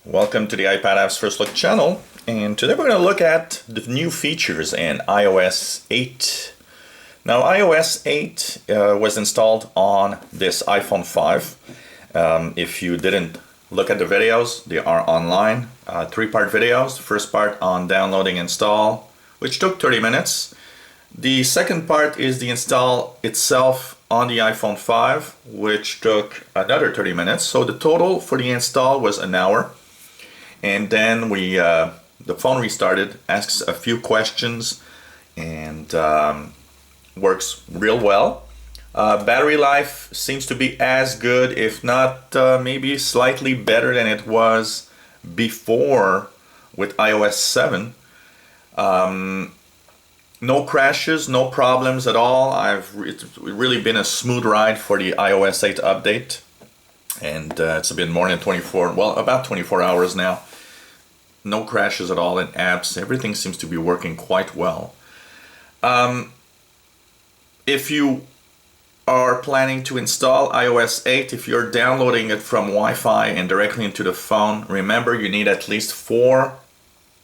Welcome to the iPad Apps First Look channel, and today we're going to look at the new features in iOS 8. Now iOS 8 was installed on this iPhone 5. If you didn't look at the videos, they are online. Three-part videos. The first part on downloading install, which took 30 minutes. The second part is the install itself on the iPhone 5, which took another 30 minutes. So the total for the install was an hour. And then the phone restarted, asks a few questions, and works real well. Battery life seems to be as good, if not maybe slightly better than it was before with iOS 7. No crashes, no problems at all. It's really been a smooth ride for the iOS 8 update. And it's been more than about 24 hours now. No crashes at all in apps. Everything seems to be working quite well. If you are planning to install iOS 8, if you're downloading it from Wi-Fi and directly into the phone, remember you need at least 4.6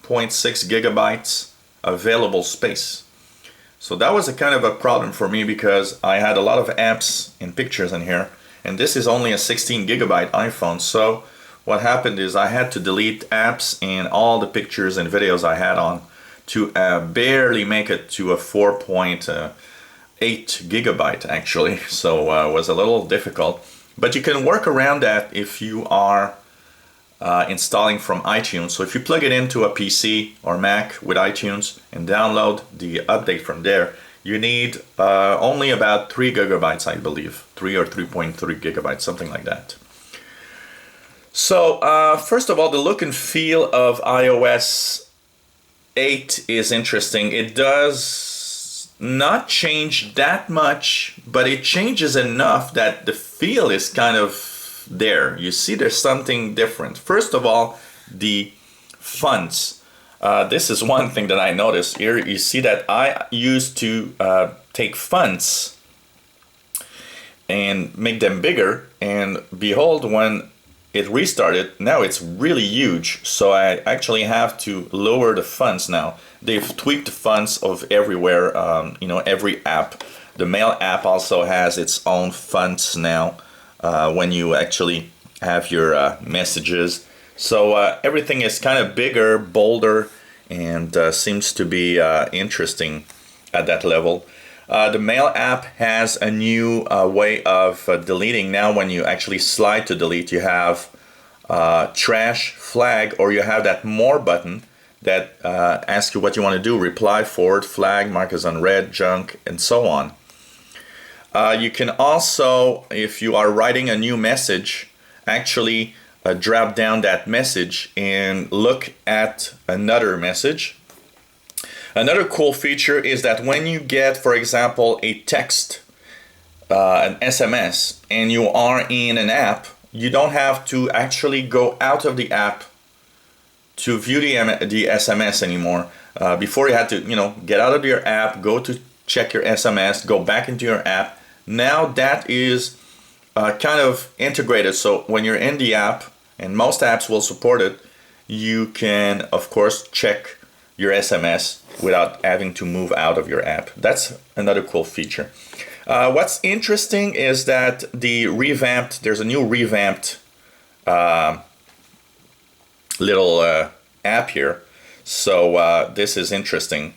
gigabytes available space. So that was a kind of a problem for me because I had a lot of apps and pictures in here, and this is only a 16 gigabyte iPhone. So what happened is I had to delete apps and all the pictures and videos I had on to barely make it to a 4.8 gigabyte actually. So it was a little difficult, but you can work around that if you are installing from iTunes. So if you plug it into a PC or Mac with iTunes and download the update from there, you need only about 3 gigabytes, I believe, 3 or 3.3 gigabytes, something like that. So first of all, the look and feel of iOS 8 is interesting. It does not change that much, but it changes enough that the feel is kind of there. You see there's something different. First of all, the fonts. This is one thing that I noticed here. You see that I used to take fonts and make them bigger, and behold, when it restarted, now it's really huge. So I actually have to lower the fonts now. They've tweaked the fonts of everywhere, every app. The Mail app also has its own fonts now when you actually have your messages. So everything is kind of bigger, bolder, and seems to be interesting at that level. The Mail app has a new way of deleting. Now when you actually slide to delete, you have trash, flag, or you have that more button that asks you what you want to do, reply, forward, flag, mark as unread, junk, and so on. You can also, if you are writing a new message, actually drop down that message and look at another message. Another cool feature is that when you get, for example, a text, an SMS, and you are in an app, you don't have to actually go out of the app to view the SMS anymore. Before you had to, get out of your app, go to check your SMS, go back into your app. Now that is kind of integrated. So when you're in the app, and most apps will support it, you can, of course, check your SMS without having to move out of your app. That's another cool feature. What's interesting is that there's a new revamped little app here. So this is interesting,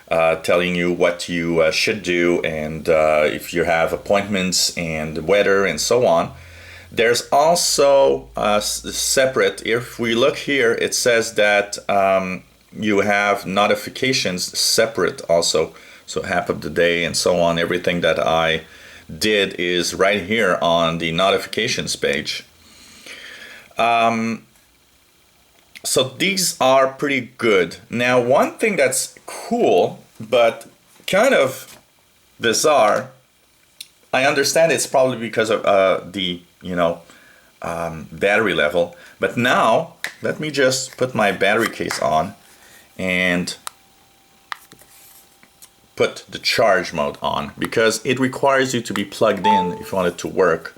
telling you what you should do, and if you have appointments and weather and so on. There's also separate, if we look here, it says that you have notifications separate also. So app of the day and so on, everything that I did is right here on the notifications page. So these are pretty good. Now one thing that's cool but kind of bizarre, I understand it's probably because of the battery level, but now let me just put my battery case on and put the charge mode on, because it requires you to be plugged in if you want it to work.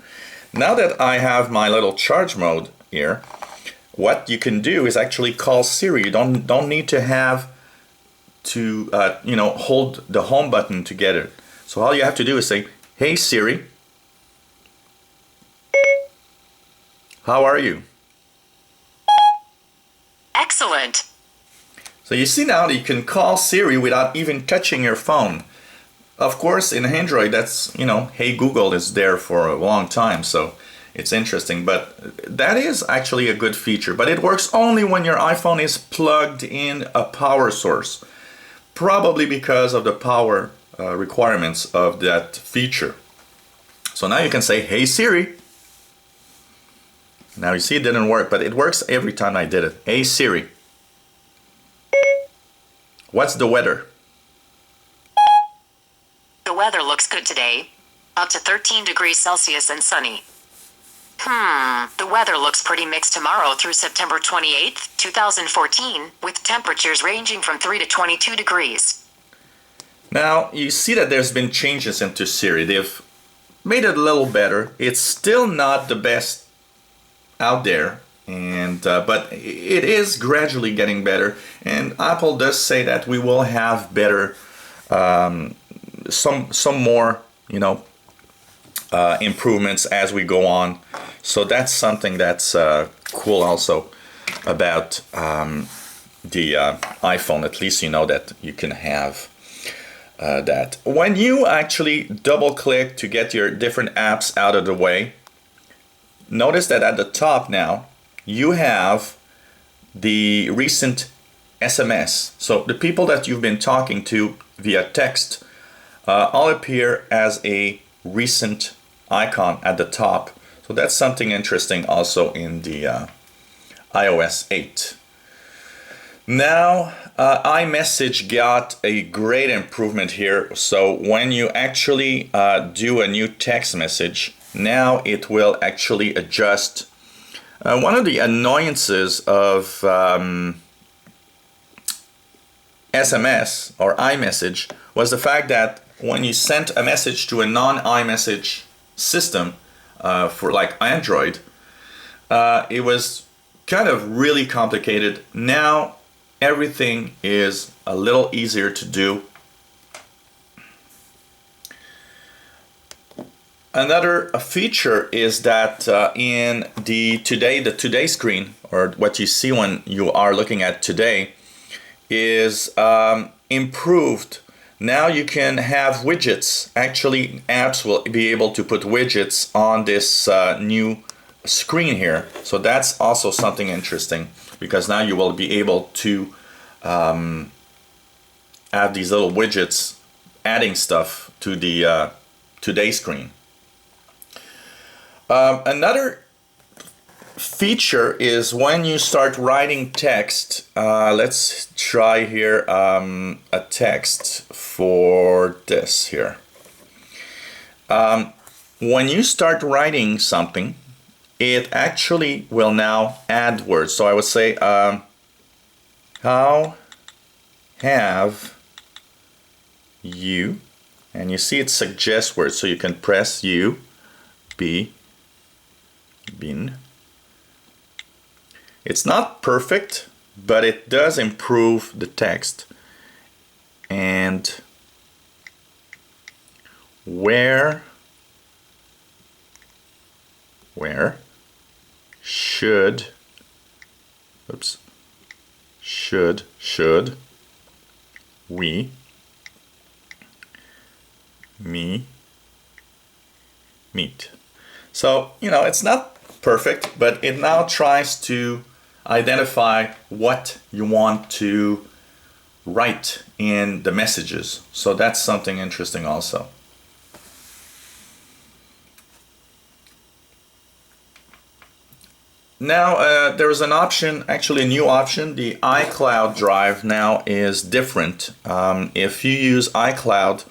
Now that I have my little charge mode here, what you can do is actually call Siri. You don't need to have to hold the home button together. So all you have to do is say, "Hey Siri, how are you?" Excellent. So you see now that you can call Siri without even touching your phone. Of course, in Android, that's, Hey Google is there for a long time, so it's interesting. But that is actually a good feature. But it works only when your iPhone is plugged in a power source, probably because of the power requirements of that feature. So now you can say, "Hey Siri." Now you see it didn't work, but it works every time I did it. "Hey Siri, what's the weather?" The weather looks good today. Up to 13 degrees Celsius and sunny. The weather looks pretty mixed tomorrow through September 28th, 2014, with temperatures ranging from 3 to 22 degrees. Now you see that there's been changes into Siri. They've made it a little better. It's still not the best out there, and but it is gradually getting better. And Apple does say that we will have better, some more, improvements as we go on. So that's something that's cool also about the iPhone. At least you know that you can have that. When you actually double click to get your different apps out of the way, notice that at the top now you have the recent SMS. So the people that you've been talking to via text all appear as a recent icon at the top. So that's something interesting also in the iOS 8. Now iMessage got a great improvement here. So when you actually do a new text message, now it will actually adjust. One of the annoyances of SMS or iMessage was the fact that when you sent a message to a non-iMessage system for like Android, it was kind of really complicated. Now everything is a little easier to do. Another feature is that in the today screen, or what you see when you are looking at today, is improved. Now you can have widgets. Actually, apps will be able to put widgets on this new screen here. So that's also something interesting, because now you will be able to have these little widgets adding stuff to the today screen. Another feature is when you start writing text. Let's try here a text for this here. When you start writing something, it actually will now add words. So I would say, how have you, and you see it suggests words, so you can press you, be, been. It's not perfect, but it does improve the text. And where should we meet? So, it's not perfect, but it now tries to identify what you want to write in the messages. So that's something interesting also. Now there is an option, actually a new option. The iCloud drive now is different. If you use iCloud,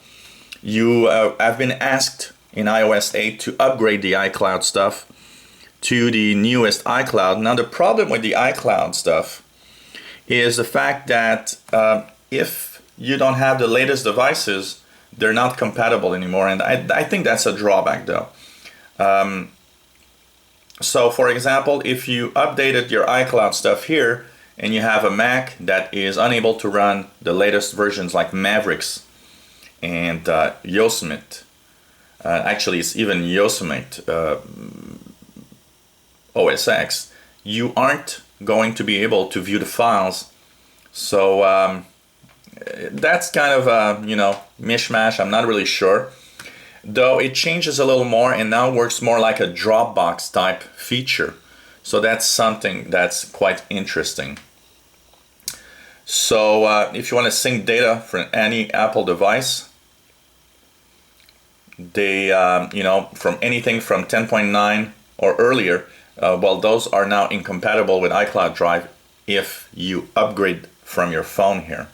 you have been asked in iOS 8 to upgrade the iCloud stuff to the newest iCloud. Now the problem with the iCloud stuff is the fact that if you don't have the latest devices, they're not compatible anymore, and I think that's a drawback though. So for example, if you updated your iCloud stuff here and you have a Mac that is unable to run the latest versions like Mavericks and Yosemite, actually it's even Yosemite OS X, you aren't going to be able to view the files. So that's kind of a, mishmash. I'm not really sure. Though it changes a little more and now works more like a Dropbox type feature. So that's something that's quite interesting. So if you want to sync data from any Apple device, they, from anything from 10.9 or earlier, well, those are now incompatible with iCloud Drive if you upgrade from your phone here.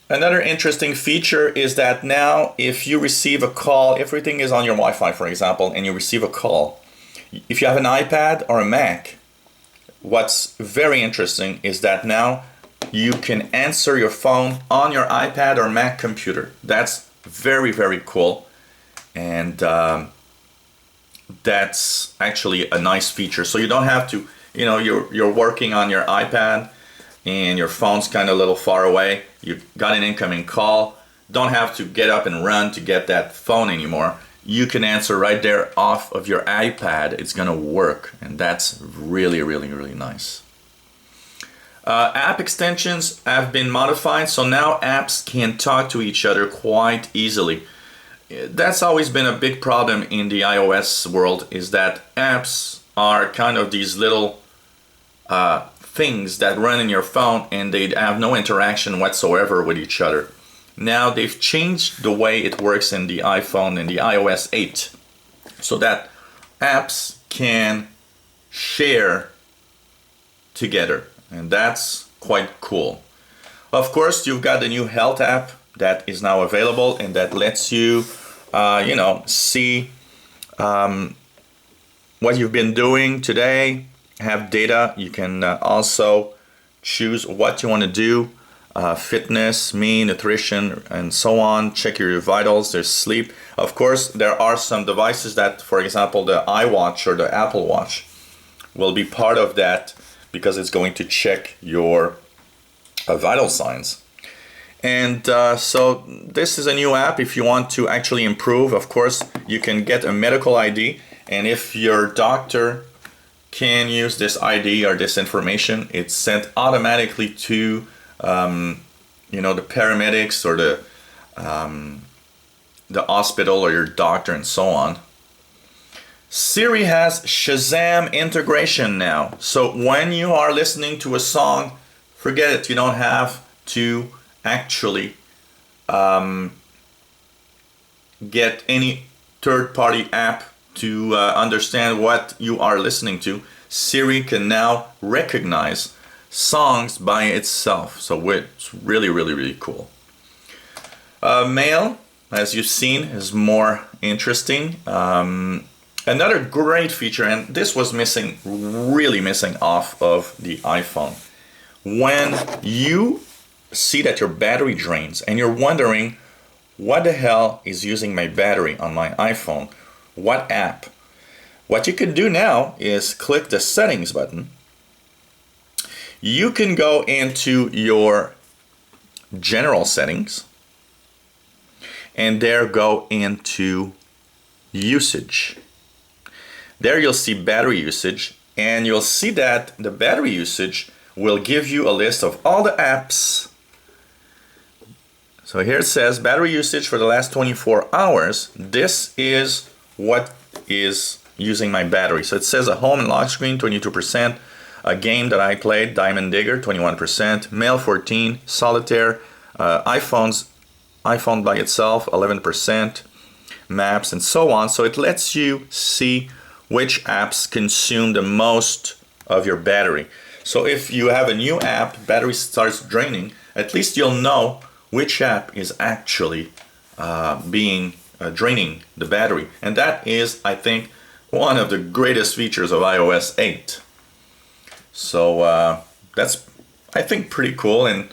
Another interesting feature is that now if you receive a call, everything is on your Wi-Fi, for example, and you receive a call. If you have an iPad or a Mac, what's very interesting is that now you can answer your phone on your iPad or Mac computer. That's very, very cool. And that's actually a nice feature. So you don't have to, you're working on your iPad and your phone's kind of a little far away. You got an incoming call. Don't have to get up and run to get that phone anymore. You can answer right there off of your iPad. It's gonna work, and that's really, really, really nice. App extensions have been modified, so now apps can talk to each other quite easily. That's always been a big problem in the iOS world, is that apps are kind of these little things that run in your phone and they have no interaction whatsoever with each other. Now they've changed the way it works in the iPhone and the iOS 8 so that apps can share together, and that's quite cool. Of course, you've got the new Health app that is now available and that lets you see what you've been doing today, have data. You can also choose what you want to do, fitness, me, nutrition, and so on. Check your vitals, there's sleep. Of course, there are some devices that, for example, the iWatch or the Apple Watch will be part of that because it's going to check your vital signs. And so this is a new app. If you want to actually improve, of course, you can get a medical ID, and if your doctor can use this ID or this information, it's sent automatically to the paramedics or the hospital or your doctor and so on. Siri has Shazam integration now. So when you are listening to a song, forget it. You don't have to actually get any third-party app to understand what you are listening to. Siri can now recognize songs by itself, so it's really, really, really cool. Mail, as you've seen, is more interesting. Another great feature, and this was really missing off of the iPhone. When you see that your battery drains and you're wondering, what the hell is using my battery on my iPhone? What app? What you can do now is click the settings button. You can go into your general settings and there go into usage. There you'll see battery usage, and you'll see that the battery usage will give you a list of all the apps. So here it says battery usage for the last 24 hours. This is what is using my battery. So it says a home and lock screen, 22%, a game that I played, Diamond Digger, 21%, Mail 14, Solitaire, iPhone by itself, 11%, Maps, and so on. So it lets you see which apps consume the most of your battery. So if you have a new app, battery starts draining, at least you'll know which app is actually draining the battery. And that is, I think, one of the greatest features of iOS 8. So that's, I think, pretty cool and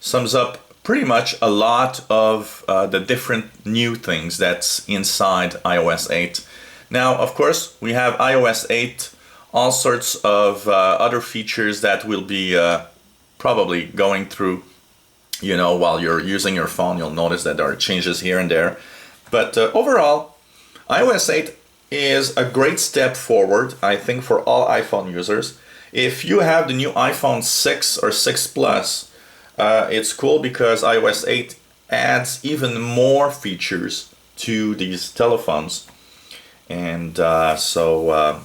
sums up pretty much a lot of the different new things that's inside iOS 8. Now, of course, we have iOS 8, all sorts of other features that will be probably going through, while you're using your phone. You'll notice that there are changes here and there. But overall, iOS 8 is a great step forward, I think, for all iPhone users. If you have the new iPhone 6 or 6 Plus, it's cool because iOS 8 adds even more features to these telephones. And so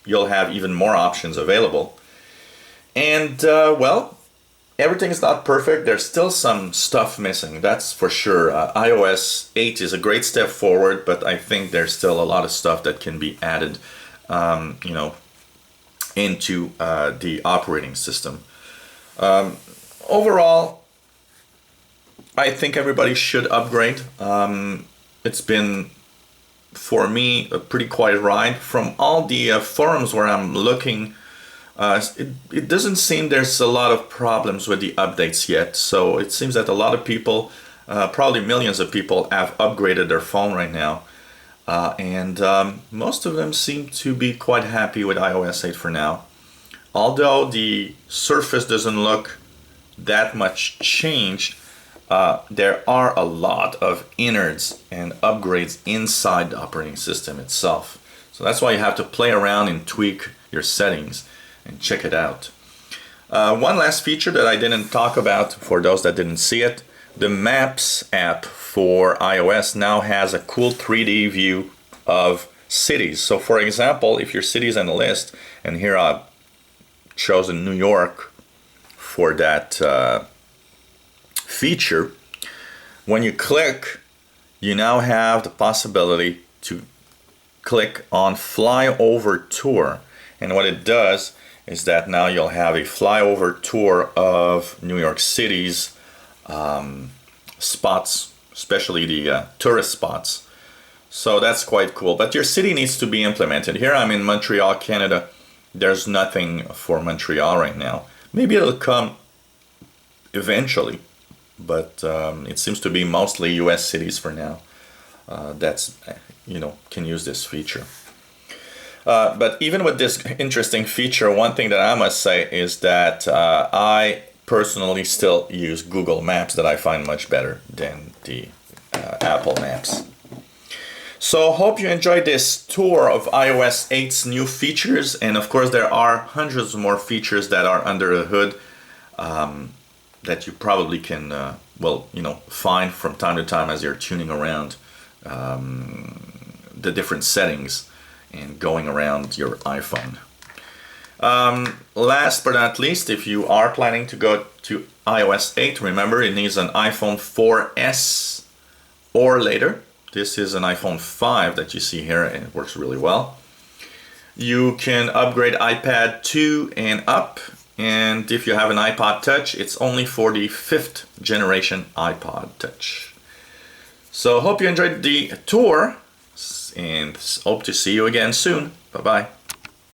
you'll have even more options available. And, everything is not perfect. There's still some stuff missing, that's for sure. iOS 8 is a great step forward, but I think there's still a lot of stuff that can be added, into the operating system. Overall, I think everybody should upgrade. It's been, for me, a pretty quiet ride. From all the forums where I'm looking, it doesn't seem there's a lot of problems with the updates yet. So it seems that a lot of people, probably millions of people, have upgraded their phone right now. And most of them seem to be quite happy with iOS 8 for now. Although the surface doesn't look that much changed, there are a lot of innards and upgrades inside the operating system itself. So that's why you have to play around and tweak your settings and check it out. One last feature that I didn't talk about for those that didn't see it, the Maps app for iOS now has a cool 3D view of cities. So for example, if your city is on the list, and here I've chosen New York for that feature, when you click, you now have the possibility to click on Flyover Tour. And what it does is that now you'll have a flyover tour of New York City's spots, especially the tourist spots. So that's quite cool. But your city needs to be implemented. Here I'm in Montreal, Canada. There's nothing for Montreal right now. Maybe it'll come eventually, but it seems to be mostly US cities for now. That's, can use this feature. But even with this interesting feature, one thing that I must say is that I personally still use Google Maps, that I find much better than the Apple Maps. So hope you enjoyed this tour of iOS 8's new features. And of course, there are hundreds more features that are under the hood that you probably can, find from time to time as you're tuning around the different settings and going around your iPhone. Last but not least, if you are planning to go to iOS 8, remember it needs an iPhone 4S or later. This is an iPhone 5 that you see here, and it works really well. You can upgrade iPad 2 and up, and if you have an iPod Touch, it's only for the 5th generation iPod Touch. So hope you enjoyed the tour, and hope to see you again soon. Bye-bye.